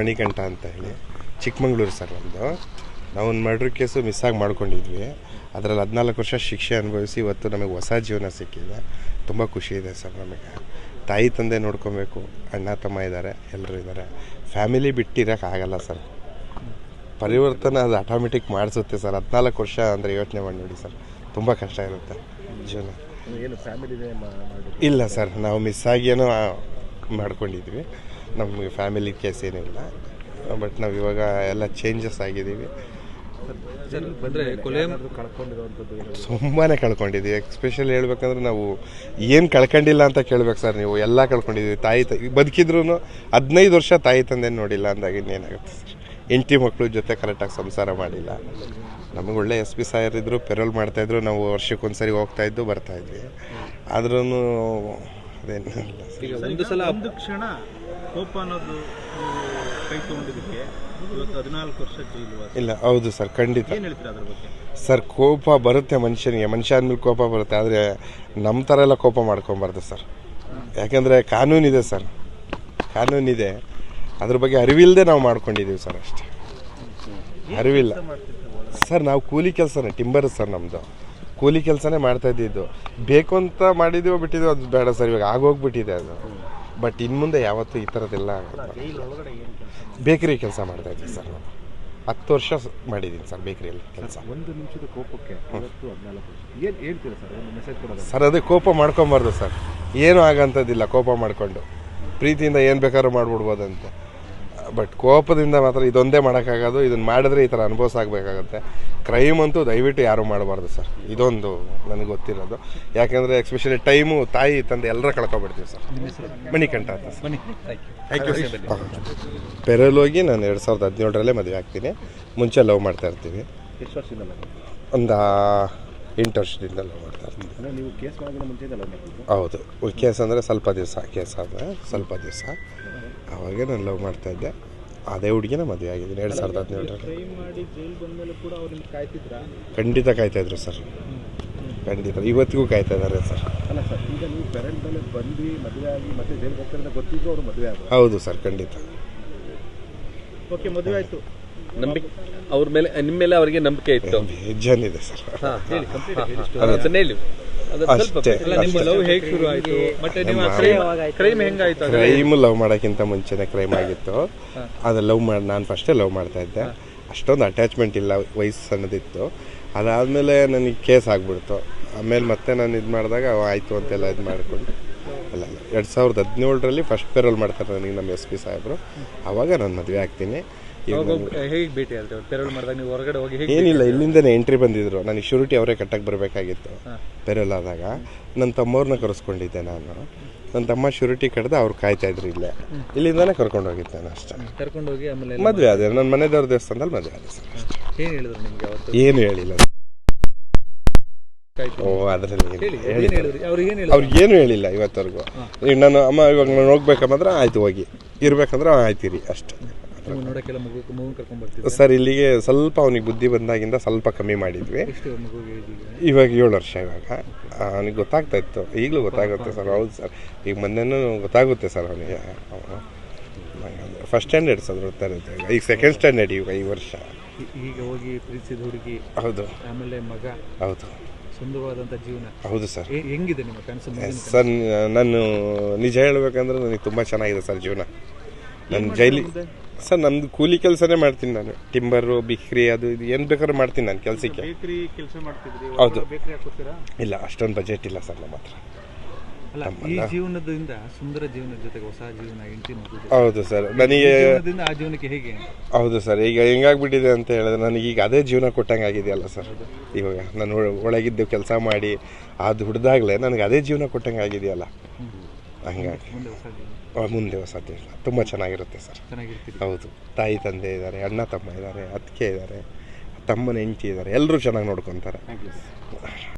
ಮಣಿಕಂಠ ಅಂತ ಹೇಳಿ ಚಿಕ್ಕಮಂಗ್ಳೂರು ಸರ್ ನಮ್ಮದು. ನಾವು ಒಂದು ಮರ್ಡ್ರ್ ಕೇಸು ಮಿಸ್ಸಾಗಿ ಮಾಡ್ಕೊಂಡಿದ್ವಿ. ಅದರಲ್ಲಿ 14 ವರ್ಷ ಶಿಕ್ಷೆ ಅನುಭವಿಸಿ ಇವತ್ತು ನಮಗೆ ಹೊಸ ಜೀವನ ಸಿಕ್ಕಿದೆ. ತುಂಬ ಖುಷಿ ಇದೆ ಸರ್. ನಮಗೆ ತಾಯಿ ತಂದೆ ನೋಡ್ಕೊಬೇಕು, ಅಣ್ಣ ತಮ್ಮ ಇದ್ದಾರೆ, ಎಲ್ಲರೂ ಇದ್ದಾರೆ. ಫ್ಯಾಮಿಲಿ ಬಿಟ್ಟಿರೋಕ್ಕಾಗಲ್ಲ ಸರ್. ಪರಿವರ್ತನೆ ಅದು ಆಟೋಮೆಟಿಕ್ ಮಾಡಿಸುತ್ತೆ ಸರ್. 14 ವರ್ಷ ಅಂದರೆ ಯೋಚನೆ ಮಾಡಿ ನೋಡಿ ಸರ್, ತುಂಬ ಕಷ್ಟ ಇರುತ್ತೆ ಜೀವನ. ಇಲ್ಲ ಸರ್, ನಾವು ಮಿಸ್ಸಾಗೇನೋ ಮಾಡ್ಕೊಂಡಿದ್ವಿ. ನಮಗೆ ಫ್ಯಾಮಿಲಿ ಕೇಸ್ ಏನಿಲ್ಲ, ಬಟ್ ನಾವು ಇವಾಗ ಎಲ್ಲ ಚೇಂಜಸ್ ಆಗಿದ್ದೀವಿ. ತುಂಬಾ ಕಳ್ಕೊಂಡಿದ್ದೀವಿ. ಎಕ್ಸ್ಪೆಷಲಿ ಹೇಳ್ಬೇಕಂದ್ರೆ ನಾವು ಏನು ಕಳ್ಕೊಂಡಿಲ್ಲ ಅಂತ ಕೇಳ್ಬೇಕು ಸರ್. ನೀವು ಎಲ್ಲ ಕಳ್ಕೊಂಡಿದ್ದೀವಿ. ತಾಯಿ ಬದುಕಿದ್ರು 15 ವರ್ಷ ತಾಯಿ ತಂದೆ ನೋಡಿಲ್ಲ ಅಂದಾಗ ಇನ್ನೇನಾಗುತ್ತೆ ಸರ್. ಹೆಂಡತಿ ಮಕ್ಕಳು ಜೊತೆ ಕರೆಕ್ಟಾಗಿ ಸಂಸಾರ ಮಾಡಿಲ್ಲ. ನಮಗೆ ಒಳ್ಳೆ SP ಸಾಯರ್ ಇದ್ದರು, ಪೆರೋಲ್ ಮಾಡ್ತಾಯಿದ್ರು. ನಾವು ವರ್ಷಕ್ಕೊಂದ್ಸರಿ ಹೋಗ್ತಾಯಿದ್ದು ಬರ್ತಾಯಿದ್ವಿ. ಆದ್ರೂ ಅದೇನಿಲ್ಲ. ಒಂದು ಕ್ಷಣ ಕೋಪ ಅನ್ನೋದು ಕೈ ತಗೊಂಡಿದ್ದಕ್ಕೆ ಇವತ್ತು 14 ವರ್ಷ ಜೈಲು. ಇಲ್ಲ, ಹೌದು ಸರ್, ಖಂಡಿತ ಸರ್. ಕೋಪ ಬರುತ್ತೆ ಮನುಷ್ಯನಿಗೆ, ಮನುಷ್ಯ ಅಂದಮೇಲೆ ಕೋಪ ಬರುತ್ತೆ. ಆದರೆ ನಮ್ಮ ಥರ ಎಲ್ಲ ಕೋಪ ಮಾಡ್ಕೊಬಾರ್ದು ಸರ್. ಯಾಕೆಂದರೆ ಕಾನೂನಿದೆ ಸರ್, ಕಾನೂನಿದೆ. ಅದ್ರ ಬಗ್ಗೆ ಅರಿವಿಲ್ಲದೆ ನಾವು ಮಾಡ್ಕೊಂಡಿದ್ದೀವಿ ಸರ್, ಅಷ್ಟೇ. ಅರಿವಿಲ್ಲ ಸರ್. ನಾವು ಕೂಲಿ ಕೆಲಸನೇ, ಟಿಂಬರ್ ಸರ್ ನಮ್ಮದು. ಕೂಲಿ ಕೆಲಸನೇ ಮಾಡ್ತಾಯಿದ್ದು. ಬೇಕು ಅಂತ ಮಾಡಿದ್ದೀವೋ ಬಿಟ್ಟಿದ್ದೀವೋ ಅದು ಬೇಡ ಸರ್. ಇವಾಗ ಆಗೋಗ್ಬಿಟ್ಟಿದೆ ಅದು. ಬಟ್ ಇನ್ನು ಮುಂದೆ ಯಾವತ್ತೂ ಈ ಥರದ್ದೆಲ್ಲ ಬೇಕ್ರಿ ಕೆಲಸ ಮಾಡ್ತಾಯಿದ್ವಿ ಸರ್. ನಾವು 10 ವರ್ಷ ಮಾಡಿದ್ದೀನಿ ಸರ್ ಬೇಕ್ರಿಯಲ್ಲಿ ಕೆಲಸ. ಒಂದು ನಿಮಿಷದ ಕೋಪಕ್ಕೆ ಸರ್ ಅದೇ ಕೋಪ ಮಾಡ್ಕೊಬಾರ್ದು ಸರ್. ಏನೂ ಆಗೋಂಥದ್ದಿಲ್ಲ ಕೋಪ ಮಾಡಿಕೊಂಡು. ಪ್ರೀತಿಯಿಂದ ಏನು ಬೇಕಾದ್ರೂ ಮಾಡಿಬಿಡ್ಬೋದಂತೆ. ಬಟ್ ಕೋಪದಿಂದ ಮಾತ್ರ ಇದೊಂದೇ ಮಾಡೋಕ್ಕಾಗೋದು. ಇದನ್ನು ಮಾಡಿದ್ರೆ ಈ ಥರ ಅನುಭವಿಸಾಗಬೇಕಾಗತ್ತೆ. ಕ್ರೈಮ್ ಅಂತೂ ದಯವಿಟ್ಟು ಯಾರೂ ಮಾಡಬಾರ್ದು ಸರ್. ಇದೊಂದು ನನಗೆ ಗೊತ್ತಿರೋದು. ಯಾಕೆಂದರೆ ಎಕ್ಸ್ಪೆಷಲಿ ಟೈಮು, ತಾಯಿ ತಂದೆ ಎಲ್ಲರ ಕಳ್ಕೊಬಿಡ್ತೀವಿ ಸರ್. ಮಣಿಕಂಠ ಅಂತ sir. Thank you sir. Parole ಹೋಗಿ ನಾನು 2017ರಲ್ಲೇ ಮದುವೆ ಆಗ್ತೀನಿ. ಮುಂಚೆ ಲವ್ ಮಾಡ್ತಾ ಇರ್ತೀವಿ. ಎಷ್ಟು ವರ್ಷದಿಂದ? ಒಂದು 8 ವರ್ಷದಿಂದ ಲವ್ ಮಾಡ್ತಾ ಇರ್ತೀವಿ. ನೀವು ಕೇಸ್ ಮಾಡೋದನ್ನ ಮುಂಚೆ ಲವ್ ಮಾಡ್ತಿದ್ದು? ಹೌದು. ಕೇಸ್ ಅಂದರೆ ಸ್ವಲ್ಪ ದಿವಸ, ಕೇಸ್ ಆದರೆ ಸ್ವಲ್ಪ ದಿವಸ. ಅವಾಗೇ ನಾನು ಲವ್ ಮಾಡ್ತಾಯಿದ್ದೆ. ಅದೇ ಹುಡುಗಿನ ಮದುವೆ ಆಗಿದ್ದೀನಿ 2017ರಲ್ಲಿ. ಖಂಡಿತ ಕಾಯ್ತಾಯಿದ್ರು ಸರ್, ಖಂಡಿತ. ಇವತ್ತಿಗೂ ಕಾಯ್ತಾ ಇದ್ದಾರೆ ಸರ್. ಅಲ್ಲ ಸರ್, ಈಗ ನೀವು ಪೇರೆಂಟ್ ಮೇಲೆ ಬಂದು ಮದುವೆ ಆಗಿ ಮತ್ತೆ ಜೈಲಿಗೆ ಹೋಗ್ತಾರೆ ಗೊತ್ತಿದ್ದು ಅವರು ಮದುವೆ ಆಗ? ಹೌದು ಸರ್, ಖಂಡಿತ. ಓಕೆ, ಮದುವೆ ಆಯಿತು. ನಂಬಿಕೆ ಅವ್ರ ಮೇಲೆ, ನಿಮ್ಮ ಮೇಲೆ ಅವರಿಗೆ ನಂಬಿಕೆ ಇತ್ತು? ಜನಿದೆ ಸರ್. ಕ್ರೈಮ್ ಲವ್ ಮಾಡೋಕ್ಕಿಂತ ಮುಂಚೆನೇ ಕ್ರೈಮ್ ಆಗಿತ್ತು. ಅದು ಲವ್ ಮಾಡಿ ನಾನು ಫಸ್ಟೇ ಲವ್ ಮಾಡ್ತಾ ಇದ್ದೆ. ಅಷ್ಟೊಂದು ಅಟ್ಯಾಚ್ಮೆಂಟ್ ಇಲ್ಲ, ವಯಸ್ಸು ಸಣ್ಣದಿತ್ತು. ಅದಾದಮೇಲೆ ನನಗೆ ಕೇಸ್ ಆಗಿಬಿಡ್ತು. ಆಮೇಲೆ ಮತ್ತೆ ನಾನು ಇದು ಮಾಡಿದಾಗ ಆಯಿತು ಅಂತೆಲ್ಲ ಇದು ಮಾಡಿಕೊಂಡು ಅಲ್ಲ 2017ರಲ್ಲಿ ಫಸ್ಟ್ ಪೆರೋಲ್ ಮಾಡ್ತಾರೆ ನನಗೆ ನಮ್ಮ SP ಸಾಹೇಬರು. ಆವಾಗ ನಾನು ಮದುವೆ ಆಗ್ತೀನಿ. ಏನಿಲ್ಲ, ಇಲ್ಲಿಂದನೇ ಎಂಟ್ರಿ ಬಂದಿದ್ರು. ನನಗೆ ಶ್ಯೂರಿಟಿ ಅವರೇ ಕಟ್ಟಕ್ಕೆ ಬರಬೇಕಾಗಿತ್ತು. ಪೆರೋಲ್ ಆದಾಗ ನನ್ನ ತಮ್ಮವ್ರನ್ನ ಕರೆಸ್ಕೊಂಡಿದ್ದೆ ನಾನು. ನನ್ನ ತಮ್ಮ ಶ್ಯೂರಿಟಿ ಕಡ್ದು ಅವ್ರು ಕಾಯ್ತಾ ಇದ್ರು ಇಲ್ಲೇ. ಇಲ್ಲಿಂದಾನೆ ಕರ್ಕೊಂಡು ಹೋಗಿದ್ದೆ ನಾನು ಅಷ್ಟೇ. ಕರ್ಕೊಂಡೋಗಿ ಆಮೇಲೆ ಮದುವೆ ಆದೆ. ನನ್ನ ಮನೆದೇವ್ರ ದೇವಸ್ಥಾನದಲ್ಲಿ ಮದುವೆ ಆದೆ ಸರ್. ಏನು ಹೇಳಿದ್ರು ನಿಮಗೆ? ಏನು ಹೇಳಿಲ್ಲ. ಓ, ಅದರಲ್ಲಿ ಅವ್ರಿಗೇನು ಹೇಳಿಲ್ಲ ಇವತ್ತವರೆಗೂ. ನಾನು ಅಮ್ಮ ಇವಾಗ ನಾನು ಹೋಗ್ಬೇಕಂದ್ರೆ ಆಯ್ತು ಹೋಗಿ, ಇರ್ಬೇಕಂದ್ರೆ ಆಯ್ತಿರಿ ಅಷ್ಟೇ ಸರ್. ಇಲ್ಲಿಗೆ ಸ್ವಲ್ಪ ಅವನಿಗೆ ಬುದ್ಧಿ ಬಂದಾಗಿಂದ ಸ್ವಲ್ಪ ಕಮ್ಮಿ ಮಾಡಿದ್ವಿ. ಇವಾಗ 7 ವರ್ಷ. ಇವಾಗ ಅವನಿಗೆ ಗೊತ್ತಾಗ್ತಾ ಇತ್ತು, ಈಗಲೂ ಗೊತ್ತಾಗುತ್ತೆ ಸರ್. ಹೌದು ಸರ್, ಈಗ ಮೊನ್ನೆನೂ ಗೊತ್ತಾಗುತ್ತೆ ಸರ್ ಅವನಿಗೆ. ಫಸ್ಟ್ ಸ್ಟ್ಯಾಂಡರ್ಡ್ ಸರ್ ಓದ್ತಾಯಿರುತ್ತೆ. ಈಗ ಸೆಕೆಂಡ್ ಸ್ಟ್ಯಾಂಡರ್ಡ್ ಇವಾಗ ಈ ವರ್ಷ. ಈಗ ಹೋಗಿ ಪ್ರೀತಿಸಿದ ಹುಡುಗಿ. ಹೌದು. ಆಮೇಲೆ ಮಗ. ಹೌದು. ಸುಂದರವಾದಂಥ ಜೀವನ. ಹೌದು ಸರ್. ಹೆಂಗಿದೆ ನಿಮ್ಮ ಕನಸು? ಸರ್ ನಾನು ನಿಜ ಹೇಳ್ಬೇಕಂದ್ರೆ ನನಗೆ ತುಂಬ ಚೆನ್ನಾಗಿದೆ ಸರ್ ಜೀವನ. ನಾನು ಸರ್ ನಮ್ಮದು ಕೂಲಿ ಕೆಲಸನೇ ಮಾಡ್ತೀನಿ ನಾನು. ಟಿಂಬರು, ಬಿಕ್ರಿ, ಅದು ಇದು ಏನು ಬೇಕಾದ್ರೂ ಮಾಡ್ತೀನಿ ನಾನು ಕೆಲಸಕ್ಕೆ. ಹೌದು. ಇಲ್ಲ, ಅಷ್ಟೊಂದು ಬಜೆಟ್ ಇಲ್ಲ ಸರ್ ನಮ್ಮ ಹತ್ರ. ಈ ಜೀವನದಿಂದ ಸುಂದರ ಜೀವನದ ಜೊತೆಗೆ ಹೊಸ ಜೀವನ ಹೆಂಡತಿ. ಹೌದು ಸರ್, ನನಗೆ ಆ ಜೀವನಕ್ಕೆ ಹೇಗೆ? ಹೌದು ಸರ್, ಈಗ ಹೆಂಗಾಗ್ಬಿಟ್ಟಿದೆ ಅಂತ ಹೇಳಿದ್ರೆ ನನಗೀಗ ಅದೇ ಜೀವನ ಕೊಟ್ಟಂಗೆ ಆಗಿದೆಯಲ್ಲ ಸರ್. ಇವಾಗ ನಾನು ಒಳಗಿದ್ದು ಕೆಲಸ ಮಾಡಿ ಅದು ಹುಡ್ದಾಗಲೇ ನನಗೆ ಅದೇ ಜೀವನ ಕೊಟ್ಟಂಗೆ ಆಗಿದೆಯಲ್ಲ. ಹಂಗಾಗಿ ಮುಂದೆ ಹೊಸ ಜೀವನ ತುಂಬ ಚೆನ್ನಾಗಿರುತ್ತೆ ಸರ್. ಹೌದು. ತಾಯಿ ತಂದೆ ಇದ್ದಾರೆ, ಅಣ್ಣ ತಮ್ಮ ಇದ್ದಾರೆ, ಅತ್ತಿಗೆ ಇದ್ದಾರೆ, ತಮ್ಮನ ಹೆಂಡತಿ ಇದ್ದಾರೆ, ಎಲ್ಲರೂ ಚೆನ್ನಾಗಿ ನೋಡ್ಕೊತಾರೆ.